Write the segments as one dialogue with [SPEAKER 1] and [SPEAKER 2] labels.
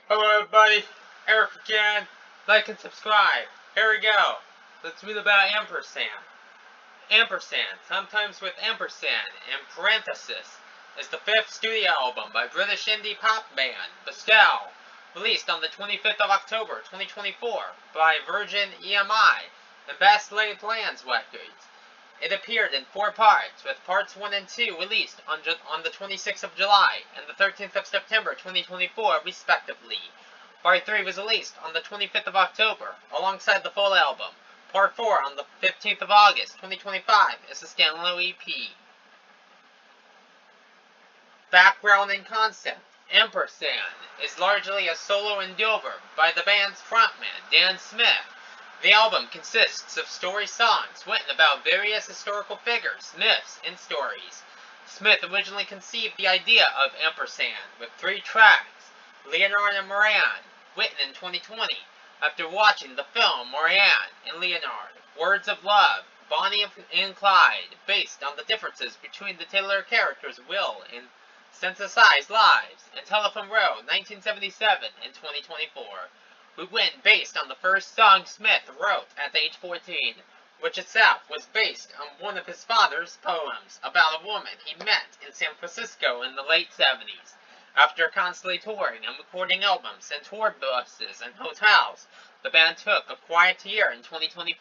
[SPEAKER 1] Hello everybody, Eric again. Like and subscribe. Here we go. Let's read about Ampersand. Ampersand, sometimes with ampersand in parenthesis, is the fifth studio album by British indie pop band Bastille, released on the 25th of October 2024 by Virgin EMI and Best Laid Plans Records. It appeared in 4 parts, with parts 1 and 2 released on the 26th of July and the 13th of September 2024, respectively. Part 3 was released on the 25th of October, alongside the full album. Part 4 on the 15th of August 2025 is a standalone EP. Background and concept. Ampersand is largely a solo endeavor by the band's frontman, Dan Smith. The album consists of story songs written about various historical figures, myths, and stories. Smith originally conceived the idea of Ampersand with 3 tracks, Leonard and Marianne, written in 2020, after watching the film Marianne and Leonard, Words of Love, Bonnie and Clyde, based on the differences between the titular characters' Will and synthesized lives, and Telephone Row, 1977 and 2024. We went based on the first song Smith wrote at age 14, which itself was based on one of his father's poems about a woman he met in San Francisco in the late 70s. After constantly touring and recording albums in tour buses and hotels, the band took a quiet year in 2024.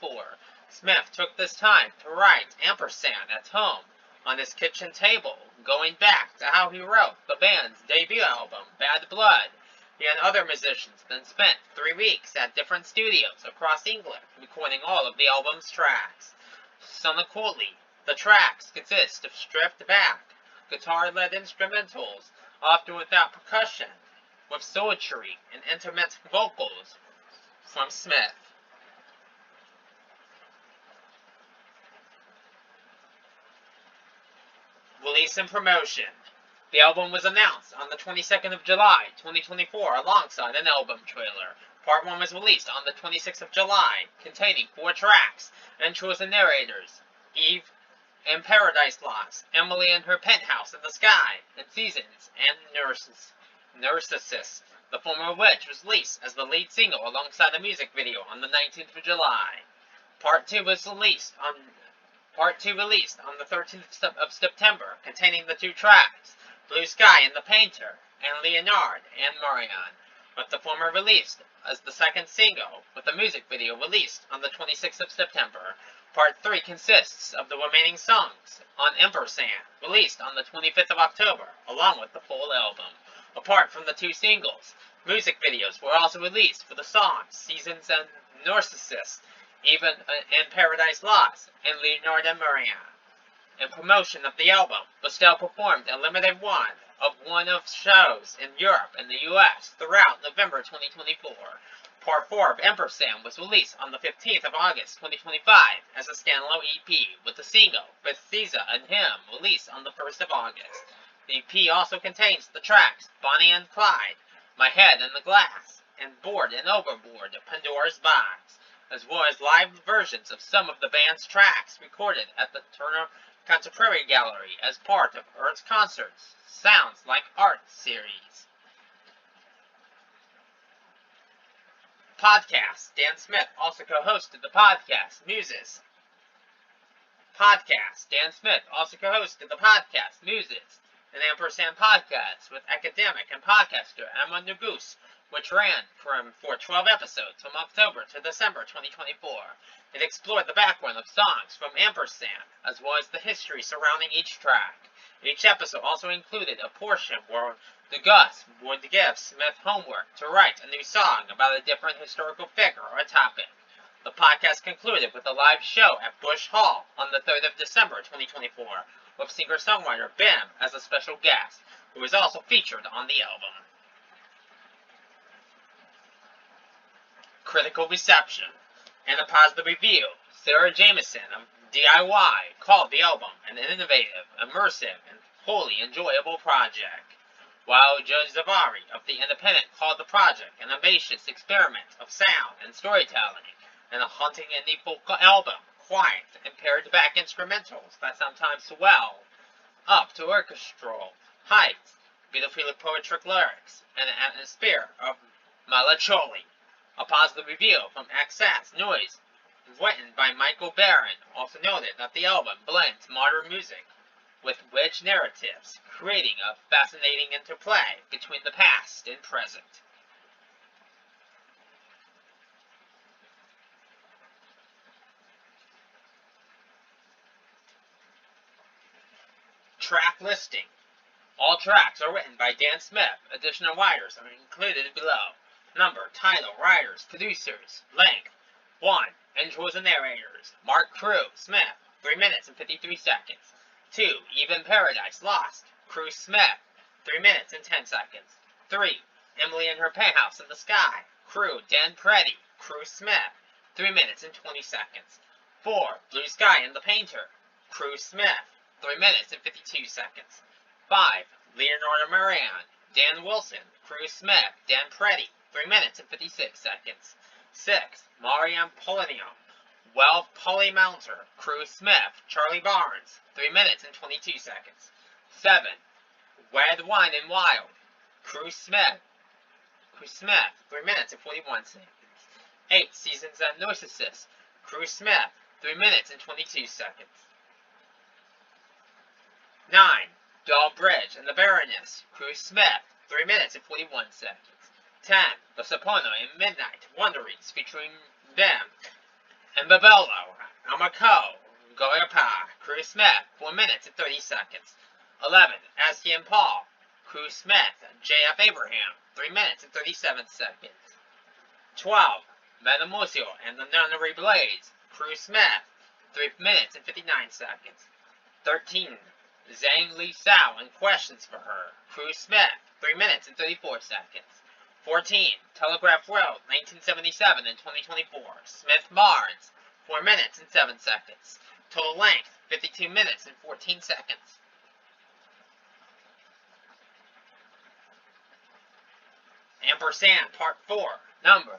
[SPEAKER 1] Smith took this time to write Ampersand at home on his kitchen table, going back to how he wrote the band's debut album, Bad Blood. He and other musicians then spent 3 weeks at different studios across England, recording all of the album's tracks. Sonically, the tracks consist of stripped-back, guitar-led instrumentals, often without percussion, with sultry and intimate vocals from Smith. Release and promotion. The album was announced on the 22nd of July, 2024, alongside an album trailer. Part 1 was released on the 26th of July, containing 4 tracks, and chosen narrators, Eve and Paradise Lost, Emily and her penthouse in the sky, and Seasons and Narcissus, the former of which was released as the lead single alongside a music video on the 19th of July. Part 2 released on the 13th of September, containing the 2 tracks, Blue Sky and the Painter, and Leonard and Marianne, with the former released as the second single, with the music video released on the 26th of September. Part 3 consists of the remaining songs on Ampersand, released on the 25th of October, along with the full album. Apart from the 2 singles, music videos were also released for the songs Seasons and Narcissus, Even and Paradise Lost, and Leonard and Marianne. In promotion of the album, Bastille performed a limited one of shows in Europe and the US throughout November 2024. Part 4 of Ampersand was released on the 15th of August 2025 as a standalone EP, with the single Bethesda and Him released on the 1st of August. The EP also contains the tracks Bonnie and Clyde, My Head in the Glass, and Board and Overboard, Pandora's Box, as well as live versions of some of the band's tracks recorded at the Turner Contemporary Gallery as part of Earth's Concerts Sounds Like Art series. Podcast. Dan Smith also co-hosted the podcast Muses. An Ampersand podcast with academic and podcaster Emma Nugus, which ran for 12 episodes from October to December 2024. It explored the background of songs from Ampersand, as well as the history surrounding each track. Each episode also included a portion where the guest would give Smith homework to write a new song about a different historical figure or topic. The podcast concluded with a live show at Bush Hall on the 3rd of December 2024, with singer-songwriter Bim as a special guest, who was also featured on the album. Critical reception. In a positive review, Sarah Jameson of DIY called the album an innovative, immersive, and wholly enjoyable project, while Judge Zavari of The Independent called the project an ambitious experiment of sound and storytelling, and a haunting indie folk album, quiet and pared-back instrumentals that sometimes swell up to orchestral heights, beautifully poetic lyrics, and an atmosphere of Malacholi. A positive review from XS Noise, written by Michael Barron, also noted that the album blends modern music with rich narratives, creating a fascinating interplay between the past and present. Track listing. All tracks are written by Dan Smith. Additional writers are included below. Number, title, writers, producers, length. 1. Intros and narrators. Mark Crew, Smith, 3 minutes and 53 seconds. 2. Even Paradise, Lost, Crew Smith, 3 minutes and 10 seconds. 3. Emily in Her Penthouse in the Sky, Crew Dan Preddy, Crew Smith, 3 minutes and 20 seconds. 4. Blue Sky and the Painter, Crew Smith, 3 minutes and 52 seconds. 5. Leonardo Marion, Dan Wilson, Crew Smith, Dan Preddy, 3 minutes and 56 seconds. 6. Mariam Polonium, Well Polymounter, Crew Smith, Charlie Barnes, 3 minutes and 22 seconds. 7. Red Wine and Wild, Crew Smith, 3 minutes and 41 seconds. 8. Seasons and Narcissus, Crew Smith, 3 minutes and 22 seconds. 9. Doll Bridge and the Baroness, Crew Smith, 3 minutes and 41 seconds. 10. The Soprano and Midnight Wanderings featuring them and Babello, Amako, Goyapa, Crew Smith, 4 minutes and 30 seconds. 11. Asky and Paul, Crew Smith, J.F. Abraham, 3 minutes and 37 seconds. 12. Metamorcio and the Nunnery Blades, Crew Smith, 3 minutes and 59 seconds. 13. Zhang Li Sao and Questions for Her, Crew Smith, 3 minutes and 34 seconds. 14. Telegraph Road, 1977 and 2024, Smith Barnes, 4 minutes and 7 seconds. Total length, 52 minutes and 14 seconds. Ampersand Part 4, number.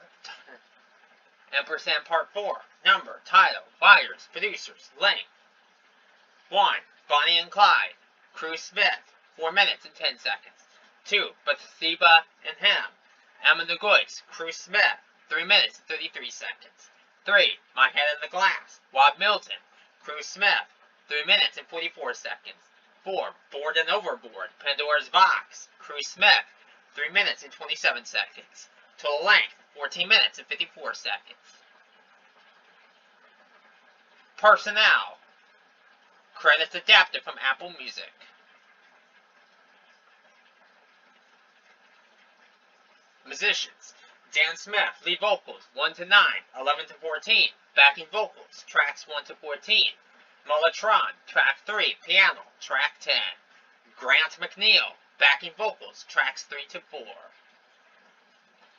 [SPEAKER 1] Ampersand Part 4, number, title, writers, producers, length. 1. Bonnie and Clyde, Crew Smith, 4 minutes and 10 seconds. 2. Bathsheba and Him, Emma Goyce, Crew Smith, 3 minutes and 33 seconds. 3. My Head in the Glass, Rob Milton, Crew Smith, 3 minutes and 44 seconds. 4. Board and Overboard, Pandora's Box, Crew Smith, 3 minutes and 27 seconds. Total length, 14 minutes and 54 seconds. Personnel. Credits adapted from Apple Music. Musicians. Dan Smith, lead vocals, 1 to 9, 11 to 14. Backing vocals, tracks 1 to 14. Molotron, track 3, piano, track 10. Grant McNeil, backing vocals, tracks 3 to 4.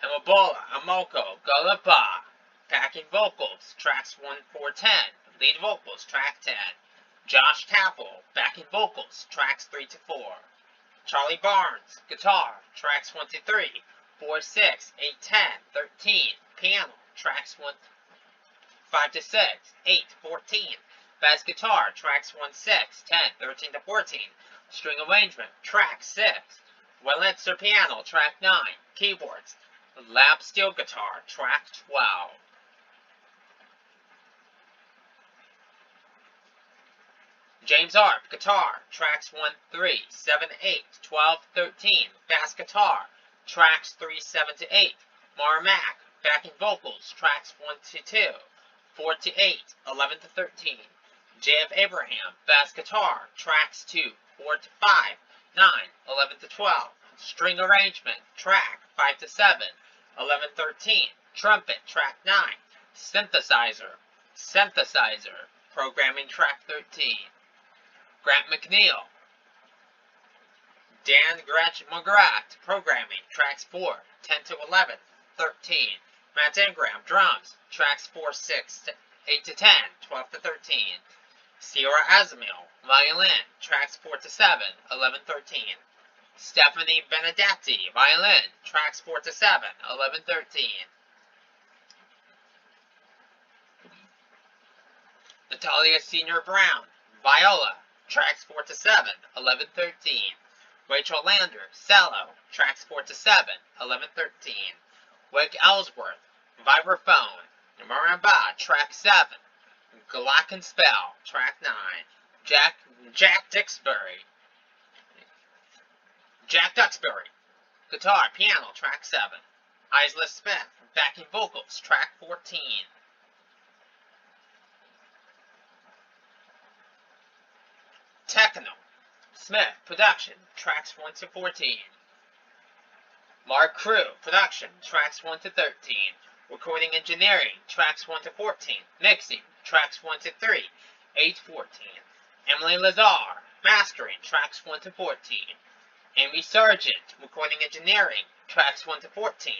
[SPEAKER 1] Amabola, Amoko, Galapa, backing vocals, tracks 1, 4, 10. Lead vocals, track 10. Josh Tappel, backing vocals, tracks 3 to 4. Charlie Barnes, guitar, tracks 1 to 3. 4, 6, 8, 10, 13. Piano, tracks 1, 5 to 6, 8, 14. Bass guitar, tracks 1, 6, 10, 13 to 14. String arrangement, track 6. Wurlitzer piano, track 9. Keyboards, lap steel guitar, track 12. James Arp, guitar, tracks 1, 3, 7, 8, 12, 13. Bass guitar, tracks 3, 7 to 8. Mara Mack, backing vocals, tracks 1 to 2, 4 to 8, 11 to 13. J.F. Abraham, bass guitar, tracks 2, 4 to 5, 9, 11 to 12. String arrangement, track 5 to 7, 11, 13. Trumpet, track 9. Synthesizer, programming track 13. Grant McNeil, Dan Gretsch McGrath, programming, tracks 4, 10 to 11, 13. Matt Ingram, drums, tracks 4, 6, 8 to 10, 12 to 13. Sierra Azamil, violin, tracks 4 to 7, 11, 13. Stephanie Benedetti, violin, tracks 4 to 7, 11, 13. Natalia Senior Brown, viola, tracks 4 to 7, 11, 13. Rachel Lander, cello, tracks 4 to 7, 11, 13. Wake Ellsworth, Vibraphone, Maramba, track 7. Glockenspiel, track 9. Jack Duxbury, guitar, piano, track 7. Isla Smith, backing vocals, track 14. Techno, Smith, production, tracks 1 to 14. Mark Crew, production, tracks 1 to 13. Recording engineering, tracks 1 to 14. Mixing, tracks 1 to 3. 8-14. Emily Lazar, mastering, tracks 1 to 14. Amy Sargent, recording engineering, tracks 1 to 14.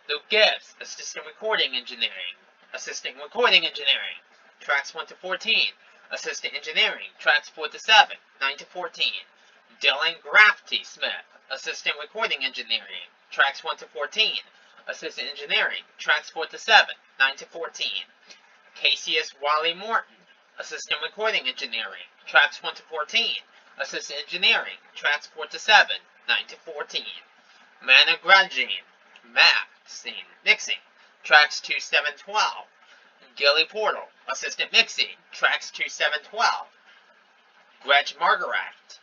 [SPEAKER 1] Luke Gibbs, assistant recording engineering, tracks 1 to 14. Assistant engineering, tracks 4 to 7, 9 to 14. Dylan Grafty Smith, assistant recording engineering, tracks 1 to 14. Assistant engineering, tracks 4 to 7, 9 to 14. Cassius Wally Morton, assistant recording engineering, tracks 1 to 14. Assistant engineering, tracks 4 to 7, 9 to 14. Mana Grudging, mixing, tracks 2, 7, 12. Gilly Portal, assistant mixing, tracks 2, 7, 12. Gretch Margaret,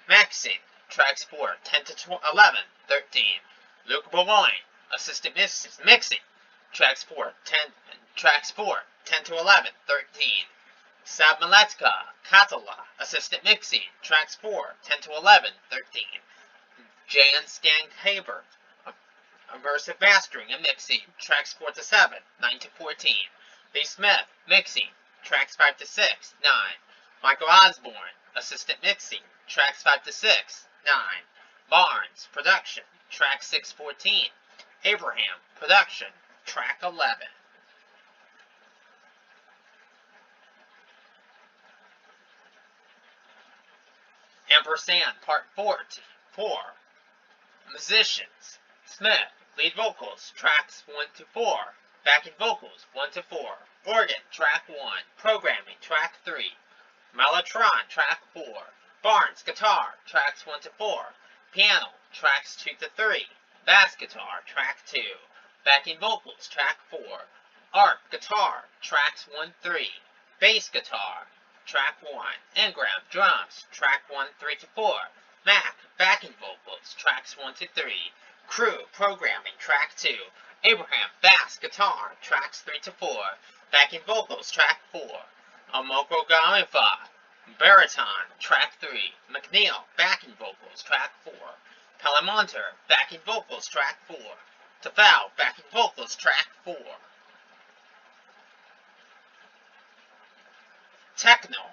[SPEAKER 1] mixing, tracks 4, 10 to 11, 13. Luke Bavoyne, assistant mixing, tracks 4, 10 to 11, 13. Sab Maletka, Katala, assistant mixing, tracks 4, 10 to 11, 13. Jan Stan Haber, immersive mastering and mixing, tracks 4 to 7, 9 to 14. B. Smith, mixing, tracks 5 to 6, 9. Michael Osborne, assistant mixing, tracks 5 to 6, 9. Barnes, production, track 6, 14. Abraham, production, track 11. Ampersand, part 4. Musicians, Smith, lead vocals, tracks 1 to 4. Backing vocals, 1 to 4. Organ, track 1. Programming, track 3. Mellotron, track 4. Barnes, guitar, tracks 1 to 4. Piano, tracks 2 to 3. Bass guitar, track 2. Backing vocals, track 4. Arp, guitar, tracks 1, 3. Bass guitar, track 1. Ingram, drums, track 1, 3 to 4. Mac, backing vocals, tracks 1 to 3. Crew, programming, track 2. Abraham, bass, guitar, tracks 3 to 4. Backing vocals, track 4. Amoko Gamifa, baritone, track 3. McNeil, backing vocals, track 4. Palamonter, backing vocals, track 4. Tafau, backing vocals, track 4. Techno,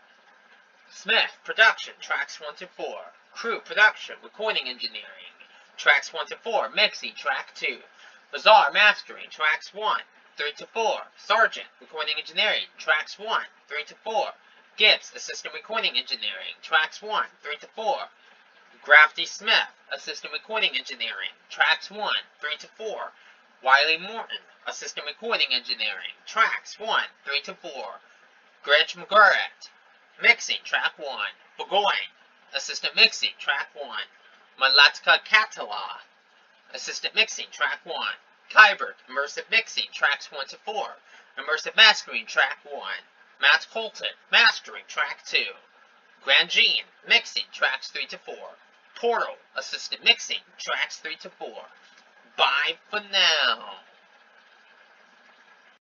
[SPEAKER 1] Smith, production, tracks 1 to 4. Crew, production, recording engineering, tracks 1 to 4. Mixing, track 2. Lazar, mastering, tracks 1, 3 to 4. Sargent, recording engineering, tracks 1, 3 to 4. Gibbs, assistant recording engineering, tracks 1, 3 to 4. Grafty Smith, assistant recording engineering, tracks 1, 3 to 4. Wiley Morton, assistant recording engineering, tracks 1, 3 to 4. Gretch McGurrat, mixing, track 1. Burgoyne, assistant mixing, track 1. Malatka Katala, assistant mixing, track 1. Kybert, immersive mixing, tracks 1 to 4. Immersive mastering, track 1. Matt Colton, mastering, track 2. Grandjean, mixing, tracks 3 to 4. Portal, assistant mixing, tracks 3 to 4. Bye for now.